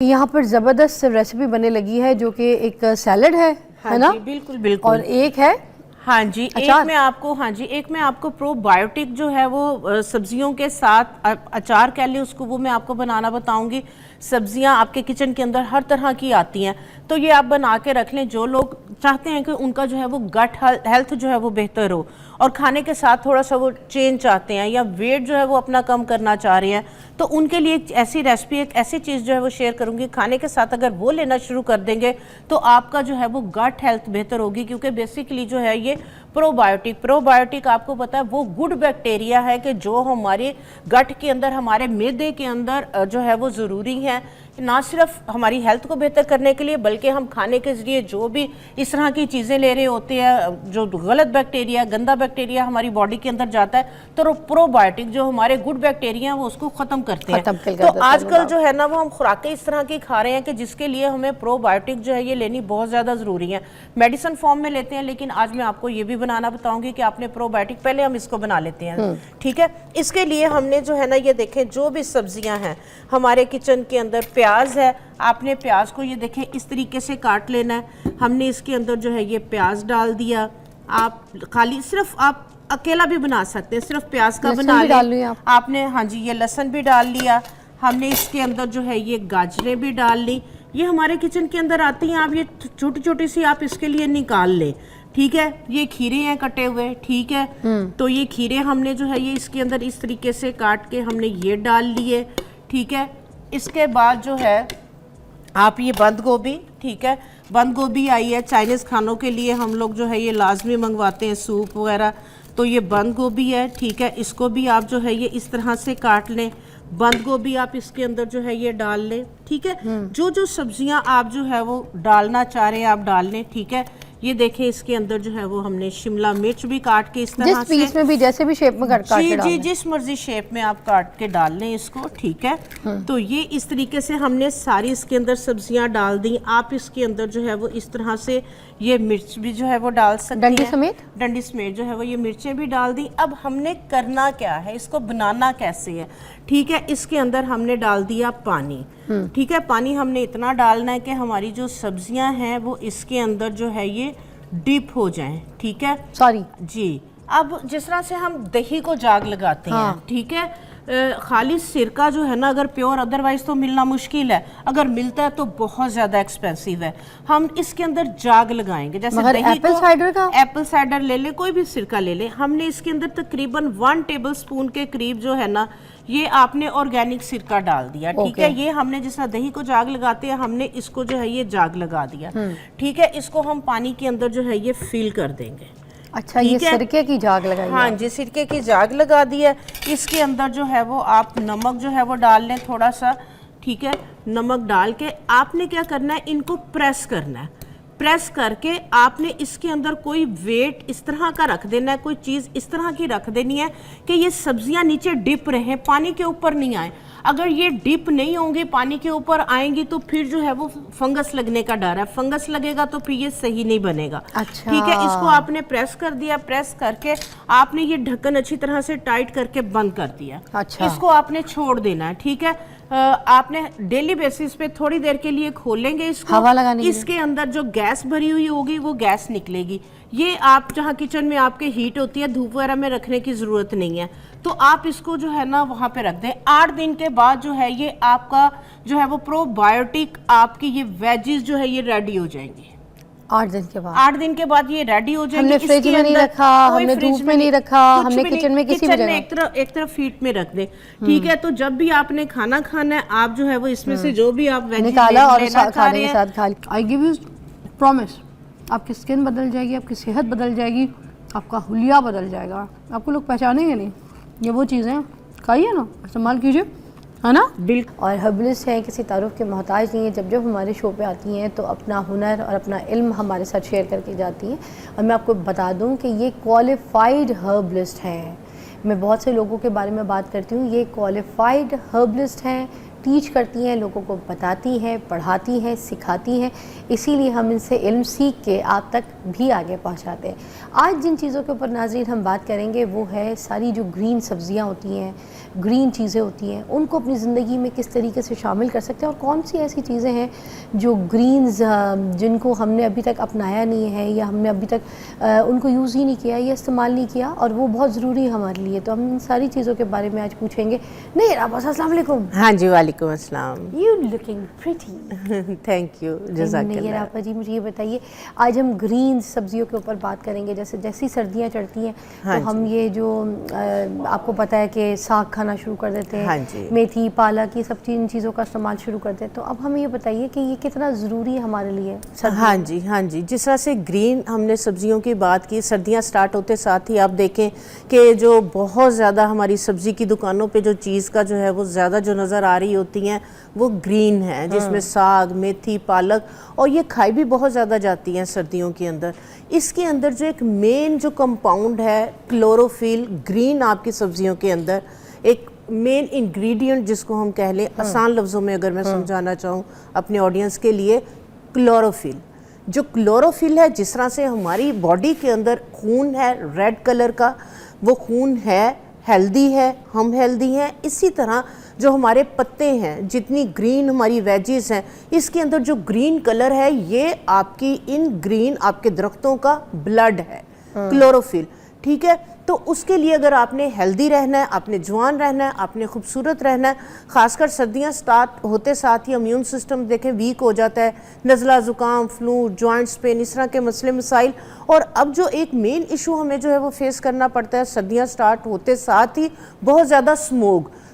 यहाँ पर ज़बरदस्त रेसिपी बनने लगी है जो कि एक सैलड है ना? बिल्कुल बिल्कुल। और एक है हाँ जी, एक में आपको प्रोबायोटिक जो है वो सब्जियों के साथ अचार कह लें उसको, वो मैं आपको बनाना बताऊंगी। सब्जियां आपके किचन के अंदर हर तरह की आती हैं, तो ये आप बना के रख लें। जो लोग चाहते हैं कि उनका जो है वो गट हेल्थ जो है वो बेहतर हो और खाने के साथ थोड़ा सा वो चेंज चाहते हैं या वेट जो है वो अपना कम करना चाह रहे हैं, तो उनके लिए एक ऐसी रेसिपी, एक ऐसी चीज़ जो है वो शेयर करूंगी। खाने के साथ अगर वो लेना शुरू कर देंगे तो आपका जो है वो गट हेल्थ बेहतर होगी, क्योंकि बेसिकली जो है ये प्रोबायोटिक आपको पता है वो गुड बैक्टीरिया है कि जो हमारे गट के अंदर, हमारे मैदे के अंदर जो है वो ज़रूरी है, ना सिर्फ हमारी हेल्थ को बेहतर करने के लिए, बल्कि हम खाने के ज़रिए जो भी इस तरह की चीज़ें ले रहे होते हैं, जो गलत बैक्टीरिया, गंदा बैक्टीरिया हमारी बॉडी के अंदर जाता है, तो प्रोबायोटिक जो हमारे गुड बैक्टीरिया हैं वो उसको ख़त्म करते हैं। तो आजकल जो है ना वो हम खुराकें इस तरह की खा रहे हैं कि जिसके लिए हमें प्रोबायोटिक जो है ये लेनी बहुत ज़्यादा ज़रूरी है। मेडिसिन फॉर्म में लेते हैं, लेकिन आज मैं आपको ये भी बनाना बताऊंगी कि आपने प्रोबायोटिक, पहले हम इसको बना लेते हैं, ठीक है। इसके लिए हमने जो है ना ये देखें, जो भी सब्जियां हैं हमारे किचन के अंदर, प्याज है, आपने प्याज को ये देखें इस तरीके से काट लेना है। हमने इसके अंदर जो है ये प्याज डाल दिया। आप खाली सिर्फ आप अकेला भी बना सकते हैं, सिर्फ प्याज का बना लिया आपने। हाँ जी, ये लहसुन भी डाल लिया हमने। इसके अंदर जो है ये गाजरें भी डाल ली, ये हमारे किचन के अंदर आती हैं। आप ये छोटी छोटी सी आप इसके लिए निकाल लें, ठीक है। ये खीरे हैं कटे हुए, ठीक है। तो ये खीरे हमने जो है ये इसके अंदर इस तरीके से काट के हमने ये डाल लिए, ठीक है। इसके बाद जो है आप ये बंद गोभी, ठीक है, बंद गोभी आई है चाइनीज़ खानों के लिए, हम लोग जो है ये लाजमी मंगवाते हैं सूप वगैरह, तो ये बंद गोभी है, ठीक है। इसको भी आप जो है ये इस तरह से काट लें। बंद गोभी आप इसके अंदर जो है ये डाल लें, ठीक है। जो जो सब्जियां आप जो है वो डालना चाह रहे हैं आप डाल लें, ठीक है। ये देखें इसके अंदर जो है वो हमने शिमला मिर्च भी काट के इस तरह जिस पीस में भी, जैसे भी शेप में काट के जी जिस मर्जी शेप में आप काट के डाल लें इसको, ठीक है। तो ये इस तरीके से हमने सारी इसके अंदर सब्जियां डाल दी। आप इसके अंदर जो है वो इस तरह से ये मिर्च भी जो है वो डाल सकते हैं, डंडी समेत जो है वो ये मिर्चें भी डाल दी। अब हमने करना क्या है, इसको बनाना कैसे है, ठीक है। इसके अंदर हमने डाल दिया पानी, ठीक है। पानी हमने इतना डालना है कि हमारी जो सब्जियां हैं वो इसके अंदर जो है ये डीप हो जाएं, ठीक है। सॉरी जी, अब जिस तरह से हम दही को जाग लगाते हैं, ठीक है, खाली सिरका जो है ना अगर प्योर, अदरवाइज तो मिलना मुश्किल है, अगर मिलता है तो बहुत ज़्यादा एक्सपेंसिव है। हम इसके अंदर जाग लगाएंगे, जैसे दही को एप्पल साइडर ले ले, कोई भी सिरका ले ले। हमने इसके अंदर तकरीबन 1 टेबलस्पून के करीब जो है ना ये आपने ऑर्गेनिक सिरका डाल दिया, ठीक है। ये हमने जिस तरह दही को जाग लगाते हैं, हमने इसको जो है ये जाग लगा दिया, ठीक है। इसको हम पानी के अंदर जो है ये फिल कर देंगे। अच्छा, ये सिरके की जाग लगाई? हाँ जी, सिरके की जाग लगा दी है। इसके अंदर जो है वो आप नमक जो है वो डाल लें थोड़ा सा, ठीक है। नमक डाल के आपने क्या करना है, इनको प्रेस करना है। प्रेस करके आपने इसके अंदर कोई वेट इस तरह का रख देना है, कोई चीज़ इस तरह की रख देनी है कि ये सब्जियां नीचे डिप रहें, पानी के ऊपर नहीं आए। अगर ये डिप नहीं होंगे, पानी के ऊपर आएंगी, तो फिर जो है वो फंगस लगने का डर है। फंगस लगेगा तो फिर ये सही नहीं बनेगा, अच्छा। ठीक है। इसको आपने प्रेस कर दिया, प्रेस करके आपने ये ढक्कन अच्छी तरह से टाइट करके बंद कर दिया, अच्छा। इसको आपने छोड़ देना है, ठीक है। आपने डेली बेसिस पे थोड़ी देर के लिए खोलेंगे इसको, हवा लगाने के लिए। इसके अंदर जो गैस भरी हुई होगी वो गैस निकलेगी। ये आप जहाँ किचन में आपके हीट होती है, धूप वगैरह में रखने की ज़रूरत नहीं है, तो आप इसको जो है ना वहाँ पे रख दें। 8 दिन के बाद जो है ये आपका जो है वो प्रोबायोटिक, आपकी ये वेजिस जो है ये रेडी हो जाएंगी। 8 दिन के बाद? 8 दिन के बाद ये रेडी हो जाएंगे। हमने फ्रिज में नहीं रखा, हमने धूप में नहीं रखा, हमने किचन में किसी भी जगह एक तरफ हीट में रख दे, ठीक है। तो जब भी आपने खाना खाना है, आप जो है वो इसमें से जो भी आप निकाला और खाने के साथ खा लिया। आई गिव यू प्रॉमिस, आपकी स्किन बदल जाएगी, आपकी सेहत बदल जाएगी, आपका हुलिया बदल जाएगा, आपको लोग पहचानेंगे नहीं। ये वो चीज़ें खाइए ना, इस्तेमाल कीजिए, है ना। बिल्कुल। और हर्बलिस्ट हैं, किसी तारुफ के मोहताज नहीं है। जब जब हमारे शो पे आती हैं तो अपना हुनर और अपना इल्म हमारे साथ शेयर करके जाती हैं। और मैं आपको बता दूं कि ये क्वालिफाइड हर्बलिस्ट हैं। मैं बहुत से लोगों के बारे में बात करती हूँ, ये क्वालिफाइड हर्बलिस्ट हैं, टीच करती हैं, लोगों को बताती हैं, पढ़ाती हैं, सिखाती हैं। इसीलिए हम इनसे इल्म सीख के आप तक भी आगे पहुंचाते हैं। आज जिन चीज़ों के ऊपर नाज़रीन हम बात करेंगे वो है सारी जो ग्रीन सब्जियां होती हैं, ग्रीन चीज़ें होती हैं उनको अपनी ज़िंदगी में किस तरीके से शामिल कर सकते हैं, और कौन सी ऐसी चीज़ें हैं जो ग्रीन्स जिनको हमने अभी तक अपनाया नहीं है या हमने अभी तक उनको यूज़ ही नहीं किया या इस्तेमाल नहीं किया और वो बहुत ज़रूरी है हमारे लिए। तो हम इन सारी चीज़ों के बारे में आज पूछेंगे। नहीं अब्बास, अस्सलाम वालेकुम। हाँ जी, वालेकुम अस्सलाम। You looking pretty. Thank you, जज़ाकल्लाह। आपा जी मुझे ये बताइए, आज हम ग्रीन सब्जियों के ऊपर बात करेंगे। जैसे जैसी सर्दियाँ चढ़ती हैं हाँ तो हम ये जो आपको पता है कि साग खाना शुरू कर देते हैं, हाँ जी, मेथी पालक, ये सब इन चीज़ों का इस्तेमाल शुरू करते हैं। तो अब हमें ये बताइए कि ये कितना ज़रूरी है हमारे लिए। हाँ जी, हाँ जी। जिस तरह से ग्रीन हमने सब्जियों की बात की, सर्दियाँ स्टार्ट होते साथ ही आप देखें कि जो बहुत ज़्यादा हमारी सब्ज़ी की दुकानों पे जो चीज़ का जो है वो ज़्यादा जो नज़र आ रही होती हैं वो ग्रीन है, जिसमें साग, मेथी, पालक, और ये खाई भी बहुत ज़्यादा जाती हैं सर्दियों के अंदर। इसके अंदर जो एक मेन जो कंपाउंड है क्लोरोफिल, ग्रीन आपकी सब्जियों के अंदर एक मेन इंग्रेडिएंट जिसको हम कह लें, आसान लफ्ज़ों में अगर मैं समझाना चाहूँ अपने ऑडियंस के लिए, क्लोरोफिल। जो क्लोरोफिल है, जिस तरह से हमारी बॉडी के अंदर खून है रेड कलर का, वो खून है हेल्दी है, हम हेल्दी हैं, इसी तरह जो हमारे पत्ते हैं, जितनी ग्रीन हमारी वेजीज हैं, इसके अंदर जो ग्रीन कलर है ये आपकी इन ग्रीन आपके दरख्तों का ब्लड है, क्लोरोफिल। ठीक है, तो उसके लिए अगर आपने हेल्दी रहना है, आपने जवान रहना है, आपने खूबसूरत रहना है, खासकर सर्दियां स्टार्ट होते साथ ही इम्यून सिस्टम देखें वीक हो जाता है, नज़ला ज़ुकाम, फ्लू, जॉइंट्स पेन, इस तरह के मसले मसाइल। और अब जो एक मेन इशू हमें जो है वो फेस करना पड़ता है सर्दियां स्टार्ट होते साथ ही, बहुत ज़्यादा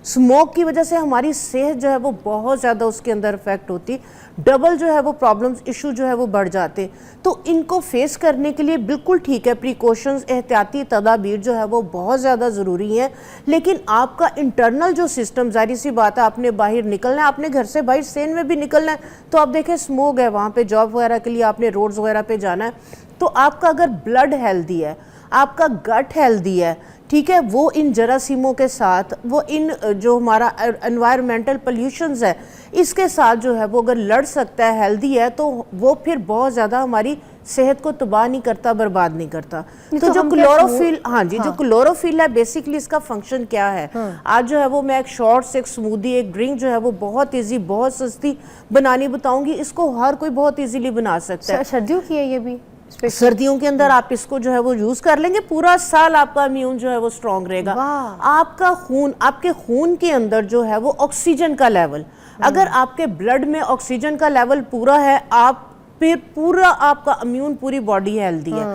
स्मोक की वजह से हमारी सेहत जो है वो बहुत ज़्यादा उसके अंदर इफेक्ट होती, डबल जो है वो प्रॉब्लम्स, इशू जो है वो बढ़ जाते। तो इनको फेस करने के लिए बिल्कुल ठीक है, प्रिकॉशंस, एहतियाती तदाबीर जो है वो बहुत ज़्यादा ज़रूरी है। लेकिन आपका इंटरनल जो सिस्टम, जाहिर सी बात है, आपने बाहर निकलना है, आपने घर से बाहर सेन में भी निकलना है, तो आप देखें स्मोक है, वहाँ पे जॉब वगैरह के लिए आपने रोड्स वगैरह पे जाना है, तो आपका अगर ब्लड हेल्दी है, आपका गट हेल्दी है, ठीक है, वो इन जरासीमों के साथ, वो इन जो हमारा एनवायरमेंटल पोल्यूशंस है इसके साथ जो है वो अगर लड़ सकता है, हेल्दी है, तो वो फिर बहुत ज़्यादा हमारी सेहत को तबाह नहीं करता, बर्बाद नहीं करता। तो जो क्लोरोफिल, हाँ जी, जो क्लोरोफिल है बेसिकली इसका फंक्शन क्या है, आज जो है वो मैं एक शॉर्ट्स, एक स्मूदी, एक ड्रिंक जो है वो बहुत ईजी, बहुत सस्ती बनानी बताऊंगी। इसको हर कोई बहुत ईजीली बना सकता है। सर्दियों की है ये भी, सर्दियों के अंदर आप इसको जो है वो यूज कर लेंगे, पूरा साल आपका इम्यून जो है वो स्ट्रांग रहेगा। आपका खून, आपके खून के अंदर जो है वो ऑक्सीजन का लेवल, अगर आपके ब्लड में ऑक्सीजन का लेवल पूरा है, आप फिर पूरा आपका इम्यून, पूरी बॉडी हेल्दी है।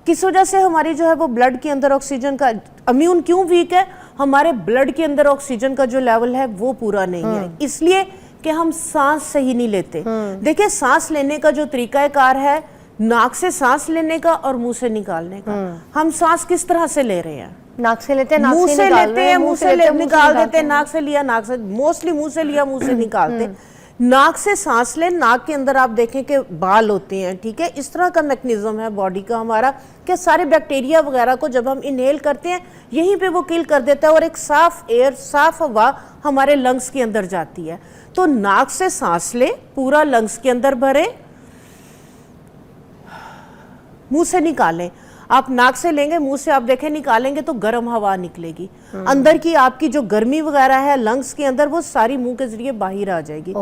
किस वजह से हमारी जो है वो ब्लड के अंदर ऑक्सीजन का, इम्यून क्यों वीक है, हमारे ब्लड के अंदर ऑक्सीजन का जो लेवल है वो पूरा नहीं है, इसलिए कि हम सांस सही नहीं लेते। देखिए, सांस लेने का जो तरीकाकार है, नाक से सांस लेने का और मुंह से निकालने का। हम सांस किस तरह से ले रहे हैं? नाक से लेते हैं, मुंह से लेते हैं, मुंह से निकाल देते हैं, नाक से लिया, नाक से, मोस्टली मुंह से लिया, मुंह से निकालते हैं। नाक से सांस लें, नाक के अंदर आप देखें कि बाल होते हैं, ठीक है, इस तरह का मैकेनिज्म है बॉडी का हमारा कि सारे बैक्टीरिया वगैरह को जब हम इनहेल करते हैं यहीं पे वो किल कर देता है और एक साफ एयर, साफ हवा हमारे लंग्स के अंदर जाती है। तो नाक से सांस लें, पूरा लंग्स के अंदर भरें, मुंह से निकालें। आप नाक से लेंगे, मुंह से आप देखें निकालेंगे तो गर्म हवा निकलेगी, अंदर की आपकी जो गर्मी वगैरह है लंग्स के अंदर वो सारी मुंह के जरिए बाहर आ जाएगी।